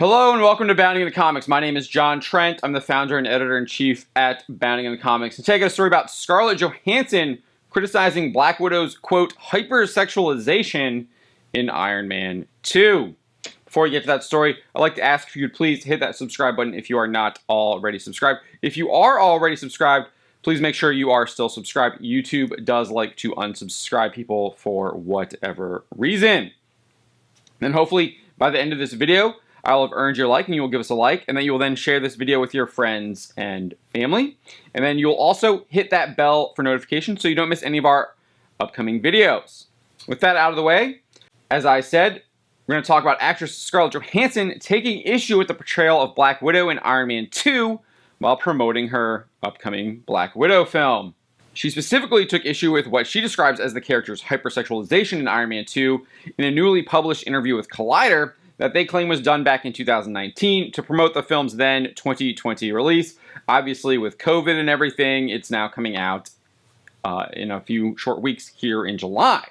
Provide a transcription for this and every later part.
Hello and welcome to Bounding in the Comics. My name is John Trent. I'm the founder and editor-in-chief at Bounding in the Comics. And today I got a story about Scarlett Johansson criticizing Black Widow's, quote, hyper-sexualization in Iron Man 2. Before we get to that story, I'd like to ask if you would please hit that subscribe button if you are not already subscribed. If you are already subscribed, please make sure you are still subscribed. YouTube does like to unsubscribe people for whatever reason. Then hopefully by the end of this video, I'll have earned your like and you will give us a like, and then you will then share this video with your friends and family. And then you'll also hit that bell for notifications so you don't miss any of our upcoming videos. With that out of the way, as I said, we're going to talk about actress Scarlett Johansson taking issue with the portrayal of Black Widow in Iron Man 2 while promoting her upcoming Black Widow film. She specifically took issue with what she describes as the character's hypersexualization in Iron Man 2 in a newly published interview with Collider that they claim was done back in 2019 to promote the film's then 2020 release. Obviously, with COVID and everything, it's now coming out in a few short weeks here in July.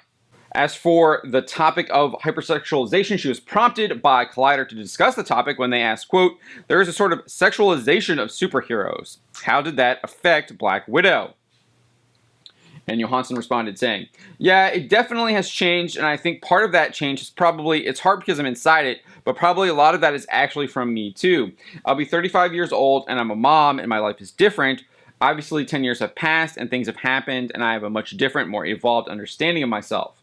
As for the topic of hypersexualization, she was prompted by Collider to discuss the topic when they asked, quote, "There is a sort of sexualization of superheroes. How did that affect Black Widow?" And Johansson responded saying, "Yeah, it definitely has changed, and I think part of that change is probably, it's hard because I'm inside it, but probably a lot of that is actually from me too. I'll be 35 years old, and I'm a mom, and my life is different. Obviously, 10 years have passed, and things have happened, and I have a much different, more evolved understanding of myself.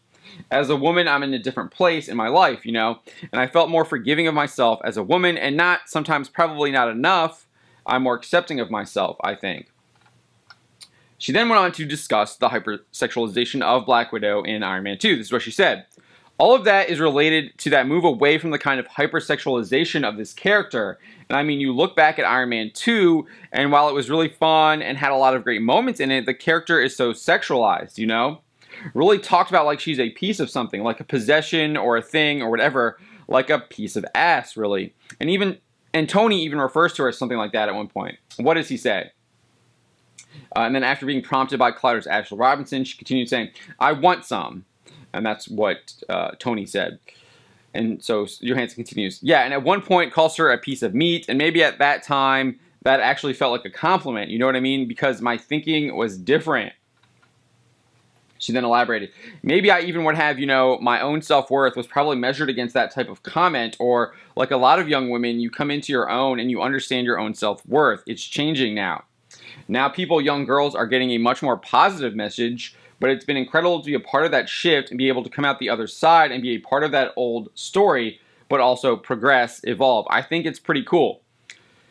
As a woman, I'm in a different place in my life, you know, and I felt more forgiving of myself as a woman, and not, sometimes probably not enough, I'm more accepting of myself, I think." She then went on to discuss the hypersexualization of Black Widow in Iron Man 2. This is what she said. "All of that is related to that move away from the kind of hypersexualization of this character. And I mean, you look back at Iron Man 2, and while it was really fun and had a lot of great moments in it, the character is so sexualized, you know? Really talked about like she's a piece of something, like a possession or a thing or whatever, like a piece of ass, really. And Tony even refers to her as something like that at one point. What does he say? And then after being prompted by Collider's Ashley Robinson, she continued saying, 'I want some.' And that's what Tony said. And so Johansson continues, 'Yeah, and at one point calls her a piece of meat, and maybe at that time that actually felt like a compliment, you know what I mean? Because my thinking was different.' She then elaborated, 'Maybe I even would have, you know, my own self-worth was probably measured against that type of comment, or like a lot of young women, you come into your own and you understand your own self-worth. It's changing now. Now people, young girls, are getting a much more positive message, but it's been incredible to be a part of that shift and be able to come out the other side and be a part of that old story, but also progress, evolve. I think it's pretty cool.'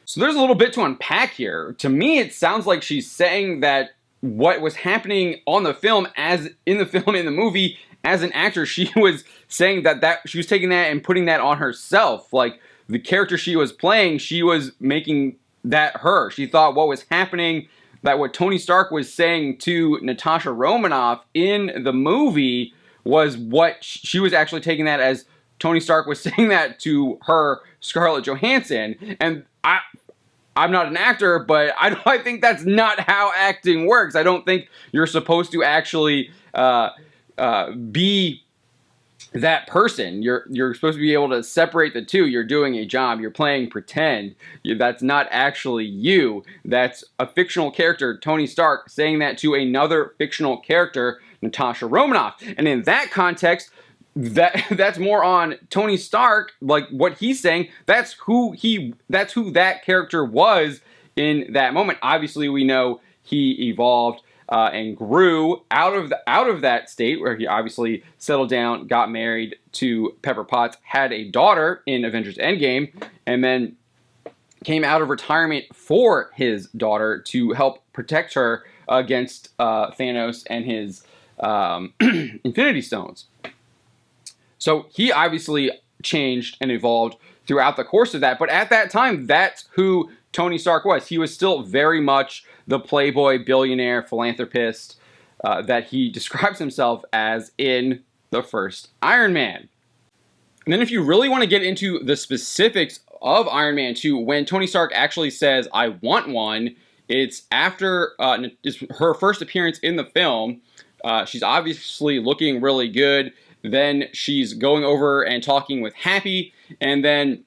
So there's a little bit to unpack here. To me, it sounds like she's saying that what was happening on the film, as in the movie, as an actor, she was saying that she was taking that and putting that on herself. Like the character she was playing, she was making that her. She thought what was happening, that what Tony Stark was saying to Natasha Romanoff in the movie was what she was actually taking that as Tony Stark was saying that to her, Scarlett Johansson. And I'm not an actor, but I think that's not how acting works. I don't think you're supposed to actually be that person. You're supposed to be able to separate the two. You're doing a job. You're playing pretend. That's not actually you. That's a fictional character, Tony Stark, saying that to another fictional character, Natasha Romanoff. And in that context, that's more on Tony Stark, like what he's saying. That's who that character was in that moment. Obviously, we know he evolved and grew out of that state where he obviously settled down, got married to Pepper Potts, had a daughter in Avengers Endgame, and then came out of retirement for his daughter to help protect her against Thanos and his Infinity Stones. So he obviously changed and evolved throughout the course of that. But at that time, that's who Tony Stark was. He was still very much the playboy, billionaire, philanthropist that he describes himself as in the first Iron Man. And then if you really want to get into the specifics of Iron Man 2, when Tony Stark actually says, "I want one," it's after it's her first appearance in the film. She's obviously looking really good. Then she's going over and talking with Happy, and then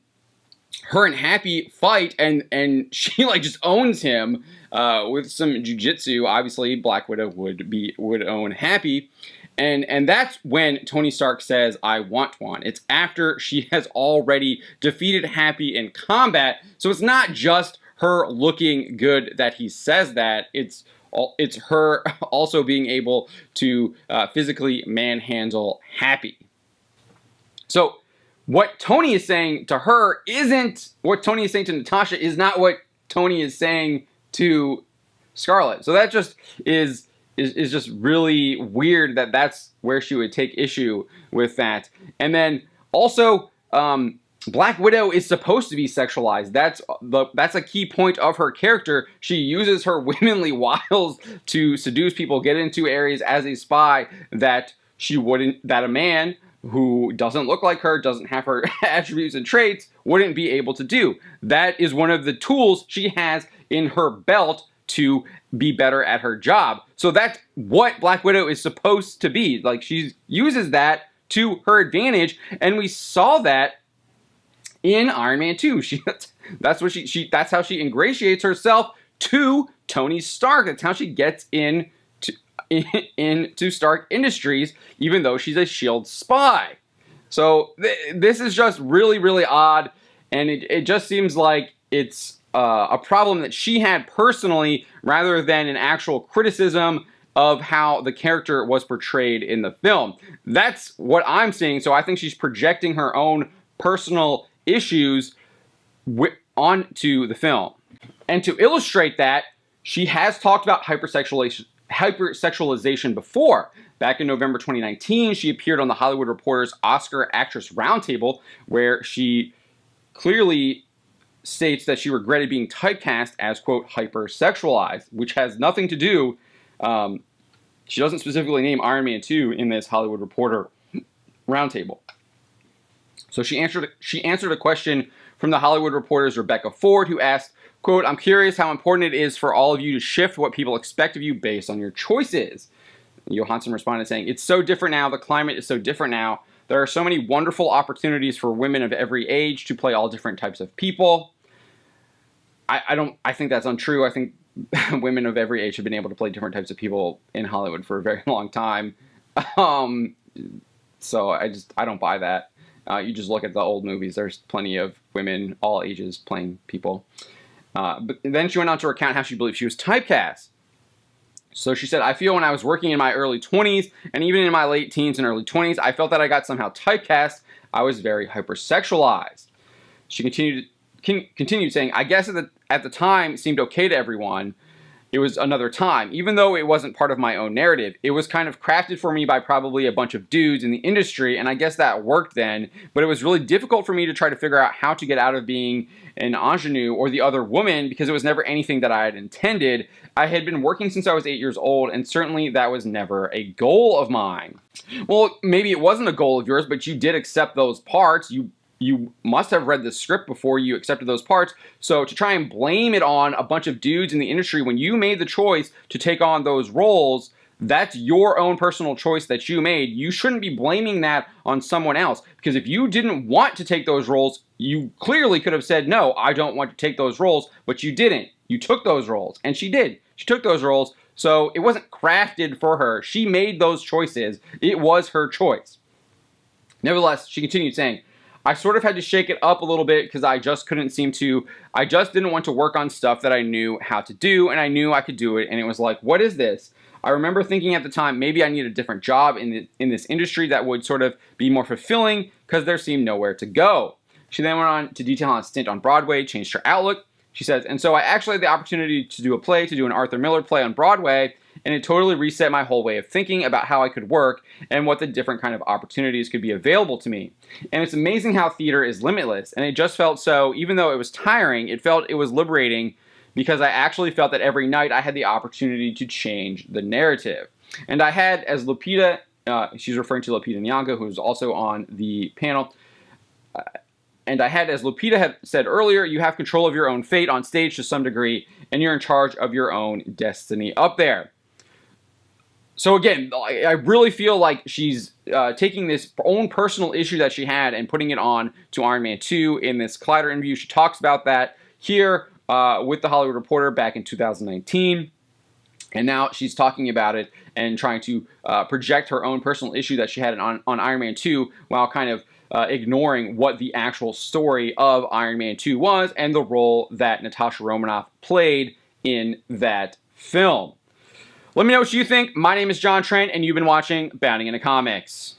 her and Happy fight, and she like just owns him with some jujitsu. Obviously, Black Widow would own Happy. And that's when Tony Stark says, "I want one." It's after she has already defeated Happy in combat. So it's not just her looking good that he says that. It's her also being able to physically manhandle Happy. So what Tony is saying to her isn't what Tony is saying to Natasha, is not what Tony is saying to Scarlett. So that just is just really weird that that's where she would take issue with that. And then also, Black Widow is supposed to be sexualized. That's a key point of her character. She uses her womanly wiles to seduce people, get into areas as a spy that a man who doesn't look like her, doesn't have her attributes and traits, wouldn't be able to do. That is one of the tools she has in her belt to be better at her job. So that's what Black Widow is supposed to be. Like, she uses that to her advantage, and we saw that in Iron Man 2. That's how she ingratiates herself to Tony Stark. That's how she gets into Stark Industries, even though she's a S.H.I.E.L.D. spy. So this is just really, really odd, and it just seems like it's a problem that she had personally rather than an actual criticism of how the character was portrayed in the film. That's what I'm seeing. So I think she's projecting her own personal issues onto the film. And to illustrate that, she has talked about hypersexualization before. Back in November 2019, she appeared on the Hollywood Reporter's Oscar Actress Roundtable, where she clearly states that she regretted being typecast as, quote, hypersexualized, which has nothing to do, she doesn't specifically name Iron Man 2 in this Hollywood Reporter Roundtable. So she answered a question from the Hollywood Reporter's Rebecca Ford, who asked, quote, "I'm curious how important it is for all of you to shift what people expect of you based on your choices." Johansson responded saying, "It's so different now. The climate is so different now. There are so many wonderful opportunities for women of every age to play all different types of people." I think that's untrue. I think women of every age have been able to play different types of people in Hollywood for a very long time. So I don't buy that. You just look at the old movies. There's plenty of women, all ages, playing people. But then she went on to recount how she believed she was typecast. So she said, "I feel when I was working in my early 20s, and even in my late teens and early 20s, I felt that I got somehow typecast. I was very hypersexualized." She continued saying, "I guess at the time it seemed okay to everyone. It was another time. Even though it wasn't part of my own narrative, it was kind of crafted for me by probably a bunch of dudes in the industry, and I guess that worked then, but it was really difficult for me to try to figure out how to get out of being an ingenue or the other woman because it was never anything that I had intended. I had been working since I was 8 years old, and certainly that was never a goal of mine." Well, maybe it wasn't a goal of yours, but you did accept those parts. You must have read the script before you accepted those parts. So to try and blame it on a bunch of dudes in the industry when you made the choice to take on those roles, that's your own personal choice that you made. You shouldn't be blaming that on someone else, because if you didn't want to take those roles, you clearly could have said, "No, I don't want to take those roles," but you didn't. You took those roles, and she did. She took those roles, so it wasn't crafted for her. She made those choices. It was her choice. Nevertheless, she continued saying, "I sort of had to shake it up a little bit because I just didn't want to work on stuff that I knew how to do, and I knew I could do it, and it was like, what is this? I remember thinking at the time, maybe I need a different job in this industry that would sort of be more fulfilling because there seemed nowhere to go." She then went on to detail how a stint on Broadway changed her outlook. She says, "And so I actually had the opportunity to do an Arthur Miller play on Broadway, and it totally reset my whole way of thinking about how I could work and what the different kind of opportunities could be available to me. And it's amazing how theater is limitless, and it just felt so, even though it was tiring, it was liberating because I actually felt that every night I had the opportunity to change the narrative. And I had, as Lupita, she's referring to Lupita Nyong'o, who was also on the panel, and I had, as Lupita had said earlier, you have control of your own fate on stage to some degree, and you're in charge of your own destiny up there." So again, I really feel like she's taking this own personal issue that she had and putting it on to Iron Man 2 in this Collider interview. She talks about that here with The Hollywood Reporter back in 2019. And now she's talking about it and trying to project her own personal issue that she had on Iron Man 2 while kind of ignoring what the actual story of Iron Man 2 was and the role that Natasha Romanoff played in that film. Let me know what you think. My name is John Trent, and you've been watching Bounding into Comics.